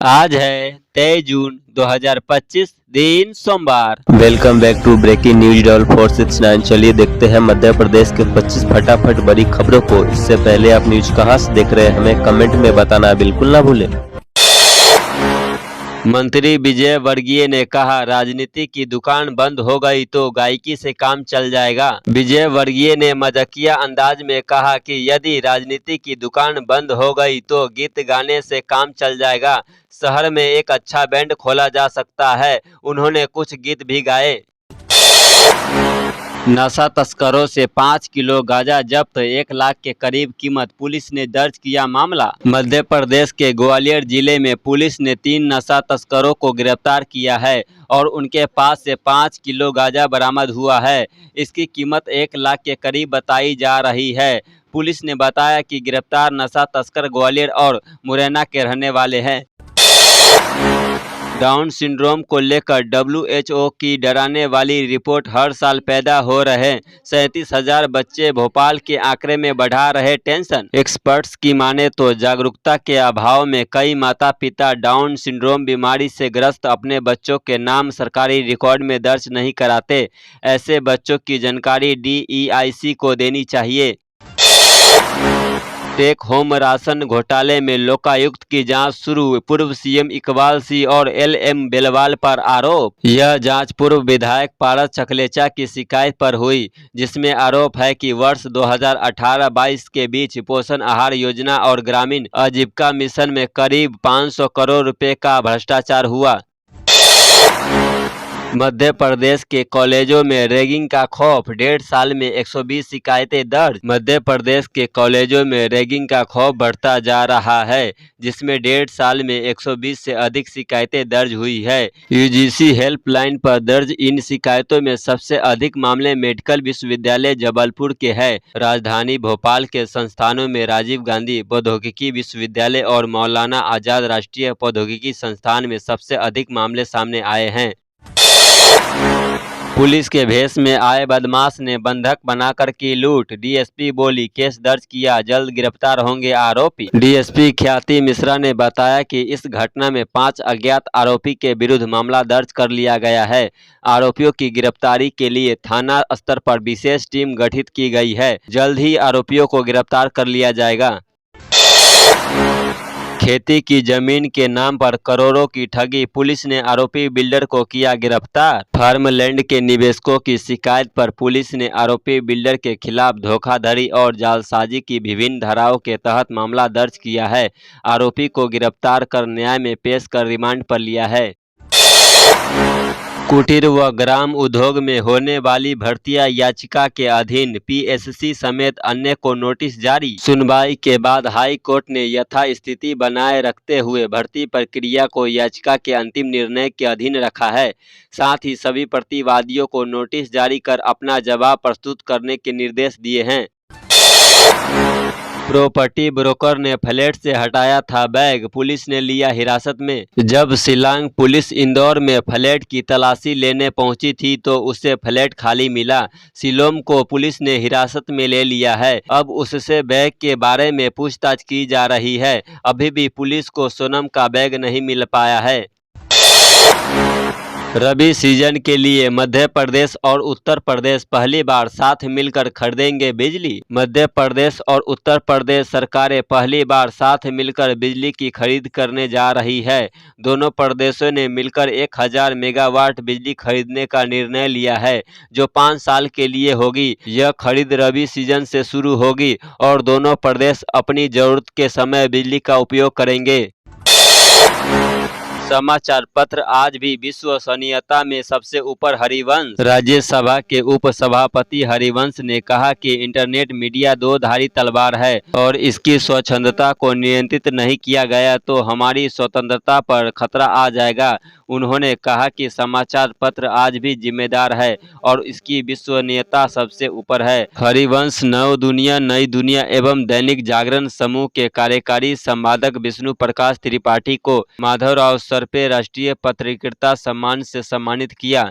आज है 23 जून 2025 दिन सोमवार। Welcome back to breaking news डॉल 469। चलिए देखते हैं मध्य प्रदेश के 25 फटाफट बड़ी खबरों को। इससे पहले आप न्यूज कहां से देख रहे हैं हमें कमेंट में बताना बिल्कुल ना भूलें। मंत्री विजय वर्गीय ने कहा, राजनीति की दुकान बंद हो गई तो गायकी से काम चल जाएगा। विजय वर्गीय ने मजाकिया अंदाज में कहा कि यदि राजनीति की दुकान बंद हो गई तो गीत गाने से काम चल जाएगा। शहर में एक अच्छा बैंड खोला जा सकता है। उन्होंने कुछ गीत भी गाए। नशा तस्करों से 5 किलो गांजा जब्त, 1 लाख के करीब कीमत। पुलिस ने दर्ज किया मामला। मध्य प्रदेश के ग्वालियर जिले में पुलिस ने 3 नशा तस्करों को गिरफ्तार किया है और उनके पास से 5 किलो गांजा बरामद हुआ है। इसकी कीमत 1 लाख के करीब बताई जा रही है। पुलिस ने बताया कि गिरफ्तार नशा तस्कर ग्वालियर और मुरैना के रहने वाले हैं। डाउन सिंड्रोम को लेकर WHO की डराने वाली रिपोर्ट। हर साल पैदा हो रहे 37,000 बच्चे भोपाल के आंकड़े में बढ़ा रहे टेंशन। एक्सपर्ट्स की माने तो जागरूकता के अभाव में कई माता पिता डाउन सिंड्रोम बीमारी से ग्रस्त अपने बच्चों के नाम सरकारी रिकॉर्ड में दर्ज नहीं कराते। ऐसे बच्चों की जानकारी DEIC को देनी चाहिए। टेक होम राशन घोटाले में लोकायुक्त की जांच शुरू। पूर्व CM इकबाल सिंह और LM बेलवाल पर आरोप। यह जांच पूर्व विधायक पारस चकलेचा की शिकायत पर हुई, जिसमें आरोप है कि वर्ष 2018-22 के बीच पोषण आहार योजना और ग्रामीण आजीविका मिशन में करीब 500 करोड़ रुपए का भ्रष्टाचार हुआ। मध्य प्रदेश के कॉलेजों में रैगिंग का खौफ। 1.5 साल में 120 शिकायतें दर्ज। मध्य प्रदेश के कॉलेजों में रैगिंग का खौफ बढ़ता जा रहा है, जिसमें 1.5 साल में 120 से अधिक शिकायतें दर्ज हुई है। UGC हेल्पलाइन पर दर्ज इन शिकायतों में सबसे अधिक मामले मेडिकल विश्वविद्यालय जबलपुर के हैं। राजधानी भोपाल के संस्थानों में राजीव गांधी प्रौद्योगिकी विश्वविद्यालय और मौलाना आजाद राष्ट्रीय प्रौद्योगिकी संस्थान में सबसे अधिक मामले सामने आए हैं। पुलिस के भेष में आए बदमाश ने बंधक बनाकर की लूट। DSP बोली, केस दर्ज किया, जल्द गिरफ्तार होंगे आरोपी। DSP ख्याति मिश्रा ने बताया कि इस घटना में 5 अज्ञात आरोपी के विरुद्ध मामला दर्ज कर लिया गया है। आरोपियों की गिरफ्तारी के लिए थाना स्तर पर विशेष टीम गठित की गई है। जल्द ही आरोपियों को गिरफ्तार कर लिया जाएगा। खेती की जमीन के नाम पर करोड़ों की ठगी। पुलिस ने आरोपी बिल्डर को किया गिरफ्तार। फार्मलैंड के निवेशकों की शिकायत पर पुलिस ने आरोपी बिल्डर के खिलाफ धोखाधड़ी और जालसाजी की विभिन्न धाराओं के तहत मामला दर्ज किया है। आरोपी को गिरफ्तार कर न्याय में पेश कर रिमांड पर लिया है। कुटीर व ग्राम उद्योग में होने वाली भर्तियां याचिका के अधीन। PSC समेत अन्य को नोटिस जारी। सुनवाई के बाद हाई कोर्ट ने यथास्थिति बनाए रखते हुए भर्ती प्रक्रिया को याचिका के अंतिम निर्णय के अधीन रखा है। साथ ही सभी प्रतिवादियों को नोटिस जारी कर अपना जवाब प्रस्तुत करने के निर्देश दिए हैं। प्रॉपर्टी ब्रोकर ने फ्लैट से हटाया था बैग, पुलिस ने लिया हिरासत में। जब शिलांग पुलिस इंदौर में फ्लैट की तलाशी लेने पहुंची थी तो उसे फ्लैट खाली मिला। शिलोम को पुलिस ने हिरासत में ले लिया है। अब उससे बैग के बारे में पूछताछ की जा रही है। अभी भी पुलिस को सोनम का बैग नहीं मिल पाया है। रबी सीजन के लिए मध्य प्रदेश और उत्तर प्रदेश पहली बार साथ मिलकर खरीदेंगे बिजली। मध्य प्रदेश और उत्तर प्रदेश सरकारें पहली बार साथ मिलकर बिजली की खरीद करने जा रही है। दोनों प्रदेशों ने मिलकर 1000 मेगावाट बिजली खरीदने का निर्णय लिया है, जो 5 साल के लिए होगी। यह खरीद रबी सीजन से शुरू होगी और दोनों प्रदेश अपनी जरूरत के समय बिजली का उपयोग करेंगे। समाचार पत्र आज भी विश्वसनीयता में सबसे ऊपर। हरिवंश। राज्यसभा के उपसभापति हरिवंश ने कहा कि इंटरनेट मीडिया दो धारी तलवार है और इसकी स्वच्छंदता को नियंत्रित नहीं किया गया तो हमारी स्वतंत्रता पर खतरा आ जाएगा। उन्होंने कहा कि समाचार पत्र आज भी जिम्मेदार है और इसकी विश्वसनीयता सबसे ऊपर है। हरिवंश नव दुनिया, नई दुनिया एवं दैनिक जागरण समूह के कार्यकारी संपादक विष्णु प्रकाश त्रिपाठी को माधवराव सरपे राष्ट्रीय पत्रकारिता सम्मान से सम्मानित किया।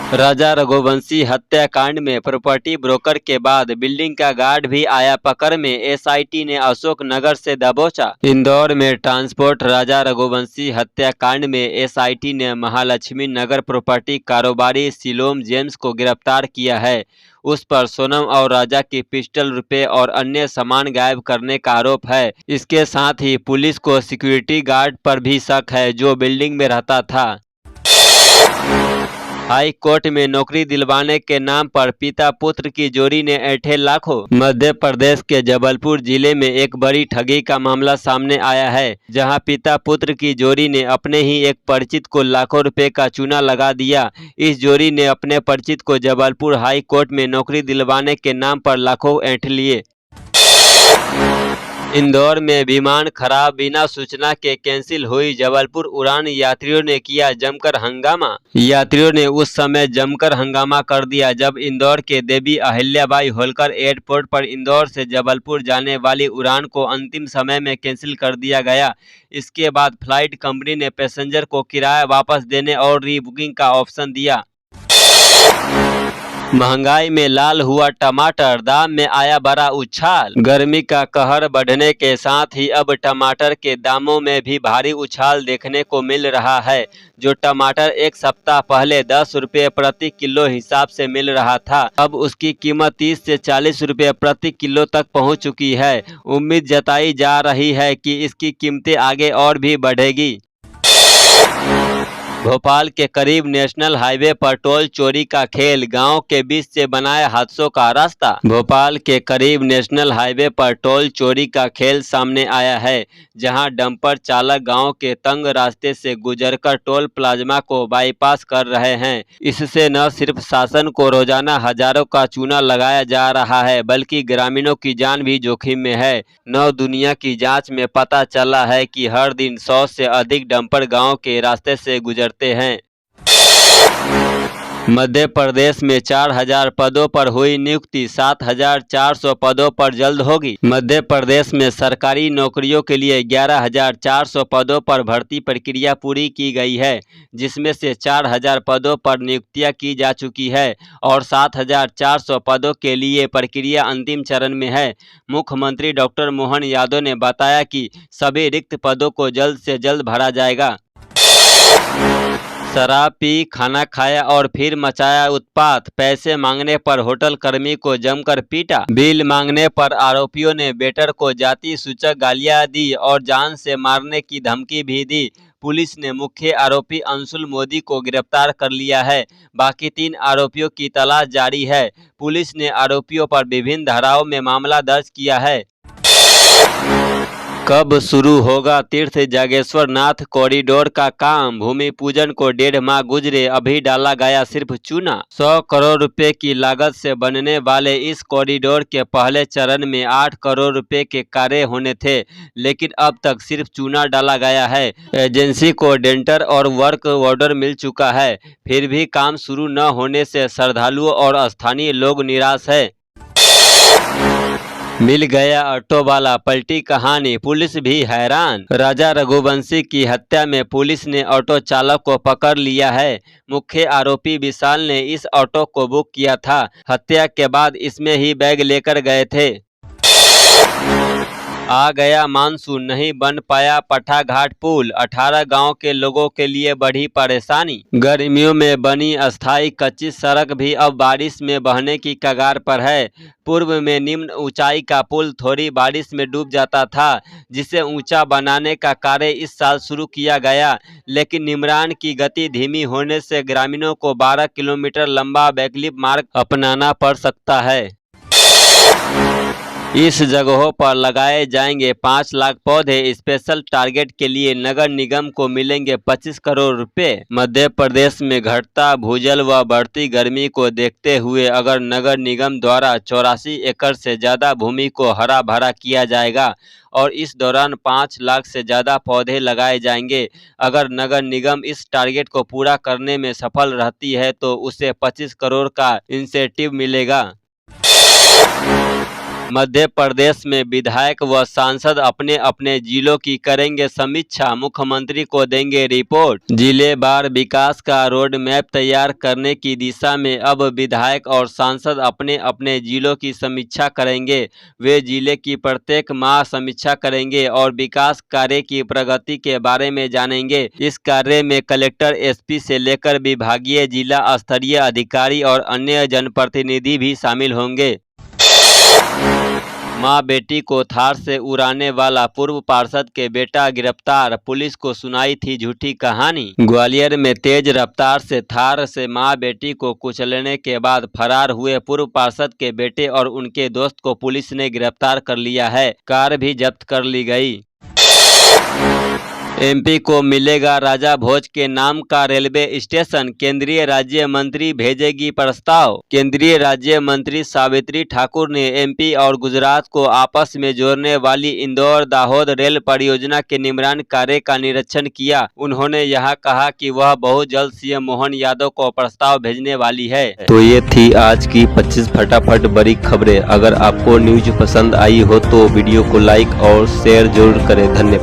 राजा रघुवंशी हत्याकांड में प्रॉपर्टी ब्रोकर के बाद बिल्डिंग का गार्ड भी आया पकड़ में, एसआईटी ने अशोक नगर से दबोचा। इंदौर में ट्रांसपोर्ट राजा रघुवंशी हत्याकांड में एसआईटी ने महालक्ष्मी नगर प्रॉपर्टी कारोबारी सिलोम जेम्स को गिरफ्तार किया है। उस पर सोनम और राजा की पिस्टल, रुपए और अन्य सामान गायब करने का आरोप है। इसके साथ ही पुलिस को सिक्योरिटी गार्ड पर भी शक है जो बिल्डिंग में रहता था। हाई कोर्ट में नौकरी दिलवाने के नाम पर पिता पुत्र की जोड़ी ने ऐंठे लाखों। मध्य प्रदेश के जबलपुर जिले में एक बड़ी ठगी का मामला सामने आया है, जहां पिता पुत्र की जोड़ी ने अपने ही एक परिचित को लाखों रुपए का चूना लगा दिया। इस जोड़ी ने अपने परिचित को जबलपुर हाई कोर्ट में नौकरी दिलवाने के नाम पर लाखों ऐंठ लिए। इंदौर में विमान खराब, बिना सूचना के कैंसिल हुई जबलपुर उड़ान। यात्रियों ने किया जमकर हंगामा। यात्रियों ने उस समय जमकर हंगामा कर दिया जब इंदौर के देवी अहिल्याबाई होलकर एयरपोर्ट पर इंदौर से जबलपुर जाने वाली उड़ान को अंतिम समय में कैंसिल कर दिया गया। इसके बाद फ्लाइट कंपनी ने पैसेंजर को किराया वापस देने और रीबुकिंग का ऑप्शन दिया। महंगाई में लाल हुआ टमाटर, दाम में आया बड़ा उछाल। गर्मी का कहर बढ़ने के साथ ही अब टमाटर के दामों में भी भारी उछाल देखने को मिल रहा है। जो टमाटर एक सप्ताह पहले 10 रुपये प्रति किलो हिसाब से मिल रहा था, अब उसकी कीमत 30 से 40 रुपये प्रति किलो तक पहुंच चुकी है। उम्मीद जताई जा रही है कि इसकी कीमतें आगे और भी बढ़ेगी। भोपाल के करीब नेशनल हाईवे पर टोल चोरी का खेल, गांव के बीच से बनाया हादसों का रास्ता। भोपाल के करीब नेशनल हाईवे पर टोल चोरी का खेल सामने आया है, जहां डंपर चालक गांव के तंग रास्ते से गुजरकर टोल प्लाज्मा को बाईपास कर रहे हैं। इससे न सिर्फ शासन को रोजाना हजारों का चूना लगाया जा रहा है, बल्कि ग्रामीणों की जान भी जोखिम में है। नौ दुनिया की जांच में पता चला है कि हर दिन 100 से अधिक डंपर गांव के रास्ते से गुजरते हैं। मध्य प्रदेश में 4000 पदों पर हुई नियुक्ति, 7400 पदों पर जल्द होगी। मध्य प्रदेश में सरकारी नौकरियों के लिए 11400 पदों पर भर्ती प्रक्रिया पूरी की गई है, जिसमें से 4000 पदों पर नियुक्तियां की जा चुकी है और 7400 पदों के लिए प्रक्रिया अंतिम चरण में है। मुख्यमंत्री डॉक्टर मोहन यादव ने बताया कि सभी रिक्त पदों को जल्द से जल्द भरा जाएगा। शराब पी, खाना खाया और फिर मचाया उत्पात। पैसे मांगने पर होटल कर्मी को जमकर पीटा। बिल मांगने पर आरोपियों ने वेटर को जाति सूचक गालियां दी और जान से मारने की धमकी भी दी। पुलिस ने मुख्य आरोपी अंशुल मोदी को गिरफ्तार कर लिया है। बाकी 3 आरोपियों की तलाश जारी है। पुलिस ने आरोपियों पर विभिन्न धाराओं में मामला दर्ज किया है। कब शुरू होगा तीर्थ जागेश्वर नाथ कॉरिडोर का काम? भूमि पूजन को 1.5 माह गुजरे, अभी डाला गया सिर्फ चूना। 100 करोड़ रुपए की लागत से बनने वाले इस कॉरिडोर के पहले चरण में 8 करोड़ रुपए के कार्य होने थे, लेकिन अब तक सिर्फ चूना डाला गया है। एजेंसी को टेंडर और वर्क ऑर्डर मिल चुका है, फिर भी काम शुरू न होने से श्रद्धालुओं और स्थानीय लोग निराश है। मिल गया ऑटो वाला, पलटी कहानी, पुलिस भी हैरान। राजा रघुवंशी की हत्या में पुलिस ने ऑटो चालक को पकड़ लिया है। मुख्य आरोपी विशाल ने इस ऑटो को बुक किया था। हत्या के बाद इसमें ही बैग लेकर गए थे। आ गया मानसून, नहीं बन पाया पठा घाट पुल, 18 गांव के लोगों के लिए बढ़ी परेशानी। गर्मियों में बनी अस्थायी कच्ची सड़क भी अब बारिश में बहने की कगार पर है। पूर्व में निम्न ऊंचाई का पुल थोड़ी बारिश में डूब जाता था, जिसे ऊंचा बनाने का कार्य इस साल शुरू किया गया, लेकिन निर्माण की गति धीमी होने से ग्रामीणों को 12 किलोमीटर लंबा वैकल्पिक मार्ग अपनाना पड़ सकता है। इस जगहों पर लगाए जाएंगे 5 लाख पौधे। स्पेशल टारगेट के लिए नगर निगम को मिलेंगे 25 करोड़ रुपए। मध्य प्रदेश में घटता भूजल व बढ़ती गर्मी को देखते हुए अगर नगर निगम द्वारा 84 एकड़ से ज़्यादा भूमि को हरा भरा किया जाएगा और इस दौरान 5 लाख से ज़्यादा पौधे लगाए जाएंगे। अगर नगर निगम इस टारगेट को पूरा करने में सफल रहती है तो उसे 25 करोड़ का इंसेंटिव मिलेगा। मध्य प्रदेश में विधायक व सांसद अपने अपने जिलों की करेंगे समीक्षा, मुख्यमंत्री को देंगे रिपोर्ट। जिलेवार विकास का रोड मैप तैयार करने की दिशा में अब विधायक और सांसद अपने अपने जिलों की समीक्षा करेंगे। वे जिले की प्रत्येक माह समीक्षा करेंगे और विकास कार्य की प्रगति के बारे में जानेंगे। इस कार्य में कलेक्टर, एसपी से लेकर विभागीय, जिला स्तरीय अधिकारी और अन्य जनप्रतिनिधि भी शामिल होंगे। मां बेटी को थार से उड़ाने वाला पूर्व पार्षद के बेटा गिरफ्तार, पुलिस को सुनाई थी झूठी कहानी। ग्वालियर में तेज रफ्तार से थार से मां बेटी को कुचलने के बाद फरार हुए पूर्व पार्षद के बेटे और उनके दोस्त को पुलिस ने गिरफ्तार कर लिया है। कार भी जब्त कर ली गई। एमपी को मिलेगा राजा भोज के नाम का रेलवे स्टेशन, केंद्रीय राज्य मंत्री भेजेगी प्रस्ताव। केंद्रीय राज्य मंत्री सावित्री ठाकुर ने एमपी और गुजरात को आपस में जोड़ने वाली इंदौर दाहोद रेल परियोजना के निर्माण कार्य का निरीक्षण किया। उन्होंने यहां कहा कि वह बहुत जल्द सीएम मोहन यादव को प्रस्ताव भेजने वाली है। तो ये थी आज की 25 फटाफट बड़ी खबरें। अगर आपको न्यूज पसंद आई हो तो वीडियो को लाइक और शेयर जरूर करें। धन्यवाद।